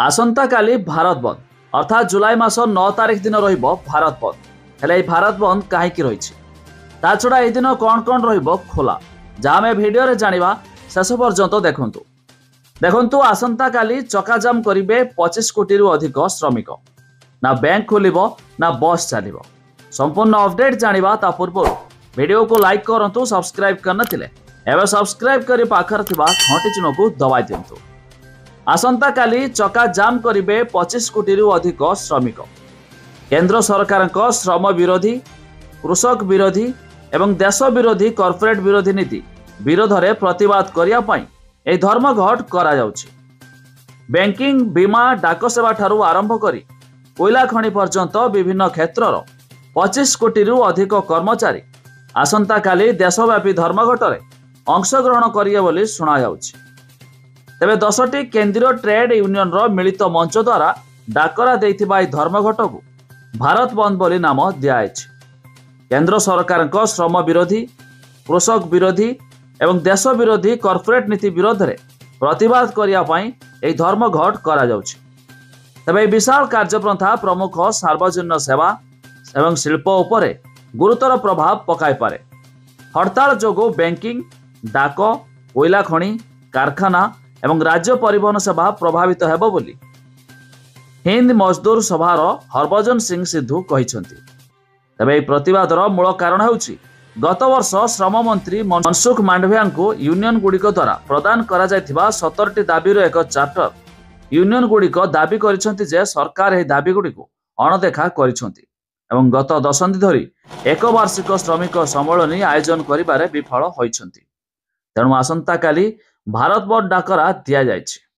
आसंता काली भारत बंद अर्थात जुलाई मास 9 तारिख दिन रहिबो भारत बंद। हेले এই भारत बंद काहेकि रहिछि ता छडा ए दिन कोन कोन रहिबो खोला जा हम भिडियो रे जानिबा शेष पर्यंत देखंतु आसंता काली चकाजाम करिवे 25 कोटी रु अधिक श्रमिक। ना बैंक खोलिबो ना बस चलिबो। संपूर्ण अपडेट जानिबा ता पूर्व वीडियो को लाइक करंतु, सब्सक्राइब करना थिले एबे सब्सक्राइब करी पाखर थिबा घंटी चिन्ह को दबाई दियंतु। आसंता काली चका जाम करिवे 25 कोटी रु अधिक श्रमिक। केंद्र सरकार श्रम विरोधी, कृषक विरोधी एवं देश विरोधी कॉर्पोरेट विरोधी नीति विरोध में प्रतिवाद करने ए धर्मघट करा जाउछि। बैंकिंग, बीमा, डाक सेवा ठारू आरंभ करी कोयला खनि पर्यंत विभिन्न क्षेत्रर 25 कोटी रु अधिक कर्मचारी आसंता काली देशव्यापी धर्मघट में अंशग्रहण करिए बोली शुणा जाउछि। तेबे 10टी केंद्रीय ट्रेड यूनियन रो मिलित मंच द्वारा डाकरा देइथिबा ए धर्मघट को भारत बंद बोली नाम दियाछि। केंद्र सरकार श्रम विरोधी, कृषक विरोधी एवं देश विरोधी कॉर्पोरेट नीति विरोध में प्रतिवाद करने धर्मघट करा जाउछि। तेबे विशाल कार्यपंथा प्रमुख सार्वजनिक सेवा एवं शिल्प उपरे गुरुतर प्रभाव पकाई पारे। हड़ताल जोगो बैंकिंग, डाक, कोयला खनि, कारखाना एवं राज्य परिवहन सेवा प्रभावित हेबो बोली हिंद मजदूर सभार हरभजन सिंह सिद्धू कहिसंती। तेबे प्रतिवादर मूल कारण हेउछि गत वर्ष श्रम मंत्री मनसुख मांडविया को यूनियन गुड़िक द्वारा प्रदान करा जायथिबा 17टी दाबीर एक चार्टर यूनियन गुड़िक दाबी करिसंती जे सरकार एही दाबी गुड़िक अणदेखा करिसंती एवं गत दशंधि धरी एक वार्षिक श्रमिक सम्मेलन आयोजन करिबारे विफल होइसंती। तेणु आसंता काली भारत बंद डाकरा दिया जायछि।